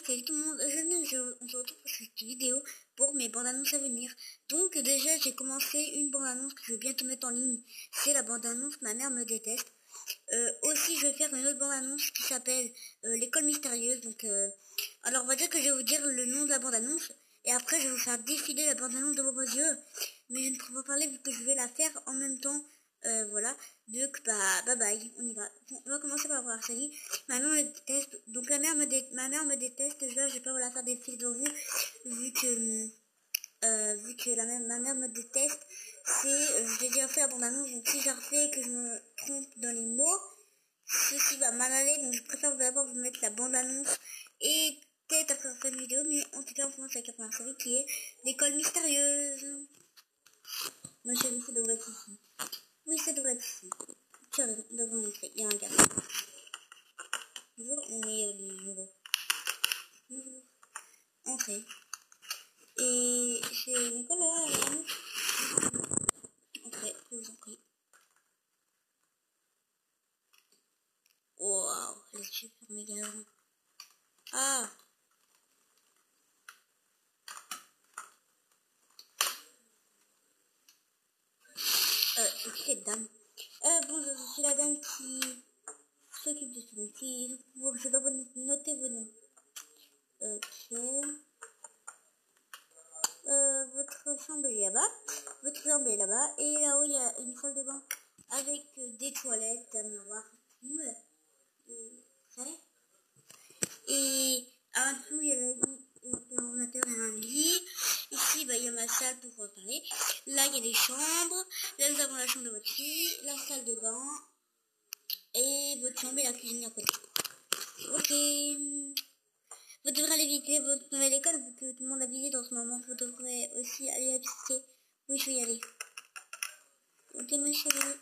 salut tout le monde, on se retrouve pour cette vidéo pour mes bandes annonces à venir. Donc déjà j'ai commencé une bande annonce que je vais bientôt mettre en ligne, c'est la bande annonce Ma mère me déteste. Aussi je vais faire une autre bande annonce qui s'appelle l'école mystérieuse. Donc alors on va dire que je vais vous dire le nom de la bande annonce et après je vais vous faire défiler la bande annonce de vos yeux. Mais je ne pourrai pas parler vu que je vais la faire en même temps. Voilà, donc bye bye, on y va. On va commencer par la série. Ma mère me déteste, donc ma mère me déteste. Là, je vais pas vous la faire défiler devant vous, vu que ma mère me déteste. J'ai déjà fait la bande annonce, donc si je refais et que je me trompe dans les mots, ceci va mal aller. Donc je préfère d'abord vous mettre la bande annonce et peut-être après faire une vidéo, mais en tout cas on commence avec la première série qui est l'école mystérieuse. Ma chérie, ça devrait être ici. Oui, ça devrait être ici. Tu as raison, devant entrer. Il y a un gars. Bonjour, on est au niveau. Bonjour. Entrez. Et c'est Nicolas. Entrez, je vous en prie. Waouh, elle est super méga grande. Ah! C'est qui cette dame? Bonjour, je suis la dame qui s'occupe de tout. Je dois vous noter vos noms. Ok. Votre chambre est là-bas. Votre chambre est là-bas. Et là-haut, il y a une salle de bain avec des toilettes à miroir. Et en dessous, il y a un ordinateur et un lit. Ici, il y a ma salle pour parler. Là, il y a des chambres. Là, nous avons la chambre de votre fille, la salle de bain et votre chambre et la cuisine à côté. Ok. Vous devrez aller visiter votre nouvelle école vu que tout le monde a visité en ce moment. Vous devrez aussi aller la visiter. Oui, je vais y aller. Ok, ma chérie.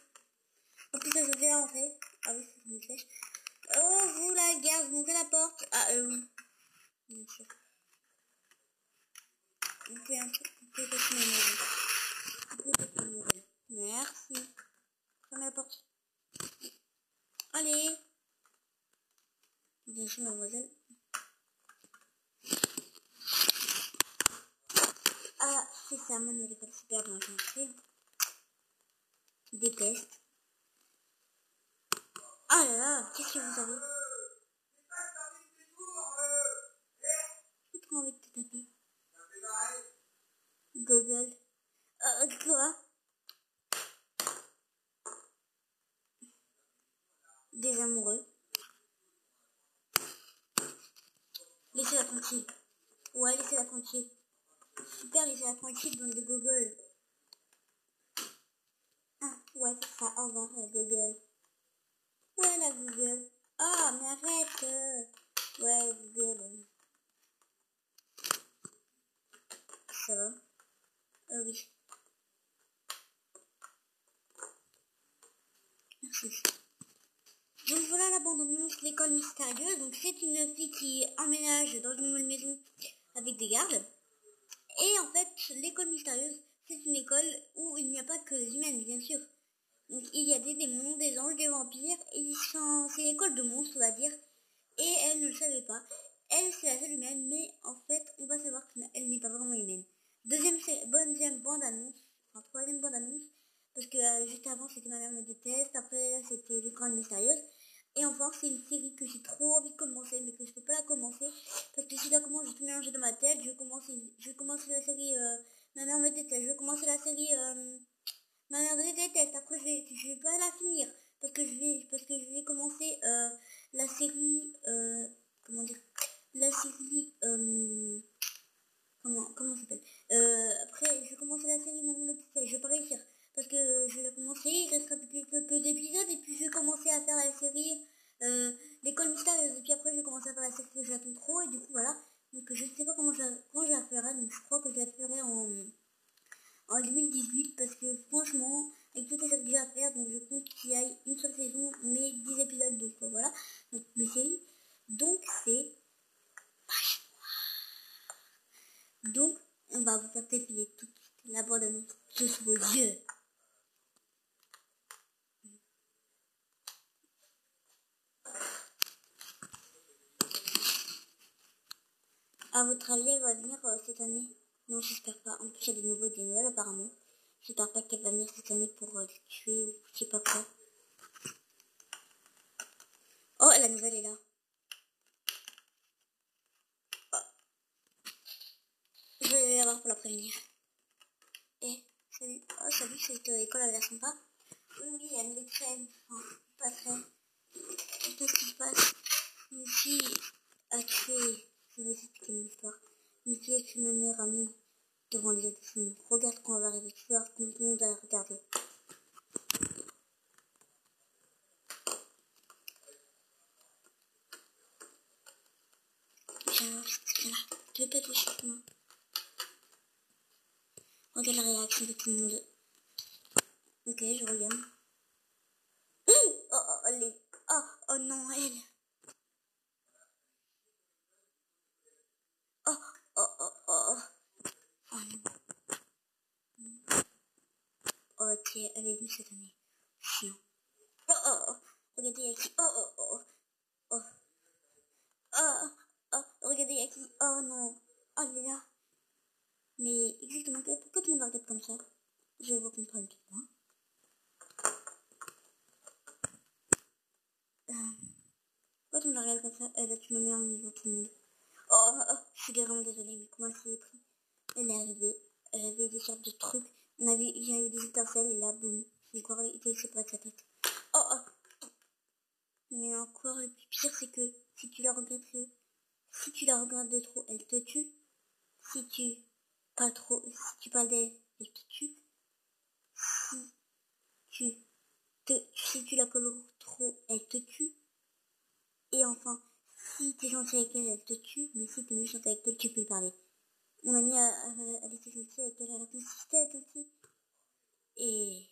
En plus, je vais rentrer. Ah oui, c'est une flèche. Oh, vous la garde, vous ouvrez la porte. Ah, oui. Bien sûr. Vous pouvez passer ma maison. Merci. Fermez la porte. Allez. Bien sûr, mademoiselle. Ah, c'est ça, mon nouvelle école super bien rentrée. Des tests. Ah là là, qu'est-ce que vous avez? J'ai trop envie de te taper. Google. Quoi? Des amoureux. Laissez-la tranquille. Ouais, laissez-la tranquille. Super, laissez-la tranquille, bande de Google. Ah, ouais, c'est ça. Au revoir, la Google. Ouais, la Google. Ah, mais arrête. Ouais, Google. Ça va? Oui. Merci. Donc voilà la bande-annonce, l'école mystérieuse. Donc c'est une fille qui emménage dans une nouvelle maison avec des gardes. Et en fait, l'école mystérieuse, c'est une école où il n'y a pas que les humains, bien sûr. Donc il y a des démons, des anges, des vampires, et c'est une école de monstres, on va dire. Et elle ne le savait pas. Elle, c'est la seule humaine, mais en fait, on va savoir qu'elle n'est pas vraiment humaine. Deuxième bande-annonce, enfin troisième bande-annonce, parce que juste avant, c'était Ma mère me déteste, après, là, c'était l'école mystérieuse. Et enfin, c'est une série que j'ai trop envie de commencer, mais que je peux pas la commencer, parce que si je la commence, je vais tout mélanger dans ma tête. Je vais commencer la série Ma mère me déteste, je vais commencer la série Ma mère me déteste, après je vais pas la finir, parce que je vais commencer la série, comment dire, la série, comment ça s'appelle, après je vais commencer la série Ma mère me déteste, je vais pas réussir, parce que je vais la commencer, il restera peu d'épisodes, et puis je vais commencer à faire la série l'école mystérieuse, et puis après je vais commencer à faire la série que j'attends trop, et du coup voilà, donc je sais pas quand je la ferai, donc je crois que je la ferai en 2018, parce que franchement, avec toutes les choses que j'ai à faire, donc je compte qu'il y ait une seule saison, mais 10 épisodes, donc voilà, donc mes séries, donc c'est donc on va vous faire défiler tout de suite la bande-annonce sous vos yeux. À votre avis, elle va venir cette année? Non, j'espère pas. En plus, il y a des nouvelles apparemment. J'espère pas qu'elle va venir cette année pour le tuer ou je sais pas quoi. Oh, la nouvelle est là. Oh. Je vais la voir pour la prévenir. Eh, salut. Oh, salut, cette école a l'air sympa. Oui, il y a une crème. Enfin, pas très. Qu'est-ce qui se passe? Une fille a tué. Je vais expliquer mon histoire. Une fille a tué ma meilleure amie devant les autres filles. Regarde quand on va arriver. Tu vois, tout le monde va regarder. Viens, tu veux pas toucher avec moi? Regarde la réaction de tout le monde. Ok, je regarde. Oh non, elle. Oh, oh, oh, oh. Oh non. Oh, tiens, elle est venue cette année. Chiant. Oh, oh, oh. Regardez, il y a qui? Oh, oh, oh. Oh, oh, oh. Regardez, il y a qui? Oh non. Oh, elle est là. Mais exactement, pourquoi tout le monde la regarde comme ça? Je vois qu'on parle de moi. Pourquoi tout le monde la regarde comme ça? Elle a tué ma mère en devant tout le monde. Oh, oh, je suis vraiment désolée, mais comment elle s'est pris? Elle est arrivée, elle avait des sortes de trucs. Il y a eu des étincelles et là, boum, son corps était séparé de sa tête. Oh, oh. Mais encore, le plus pire, c'est que si tu la regardes de trop, elle te tue. Si tu parles d'elle, elle te tue. Si tu la colores trop, elle te tue. Et enfin, si t'es gentil avec elle, elle te tue. Mais si t'es méchante avec elle, tu peux y parler. Mon amie, elle était gentille avec elle, elle a consisté à être gentille. Et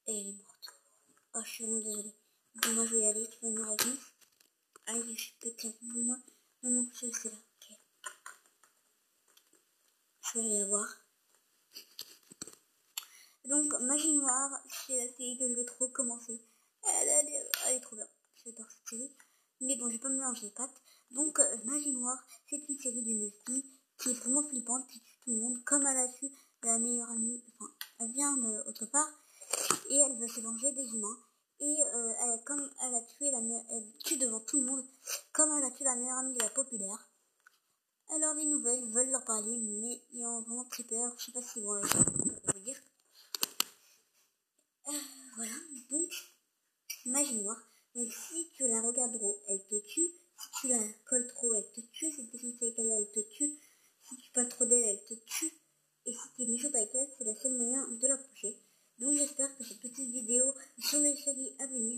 elle est morte. Oh, je suis vraiment désolée. Bon, moi, je vais y aller, tu vas venir avec nous? Allez, je peux tiens, moi. Non, non, je suis là, ok. Je vais aller la voir. Donc, Magie Noire, c'est la série que je vais trop commencer. Elle est trop bien. J'adore cette série. Mais bon, je vais pas me mélanger les pattes. Donc, Magie Noire, c'est une série d'une fille qui est vraiment flippante, qui tue tout le monde, comme elle a tué la meilleure amie, enfin, elle vient d'autre part, et elle veut se venger des humains. Et comme elle a tué elle tue devant tout le monde, comme elle a tué la meilleure amie de la populaire. Alors les nouvelles veulent leur parler, mais ils ont vraiment très peur. Je sais pas s'ils vont le dire. Voilà, donc, Magie Noire. Donc si tu la regardes trop, elle te tue. Si tu la colles trop, elle te tue. Si tu es gentil avec elle, elle te tue. Si tu parles trop d'elle, elle te tue. Et si tu es méchante avec elle, c'est le seul moyen de l'approcher. Donc j'espère que cette petite vidéo sur les séries à venir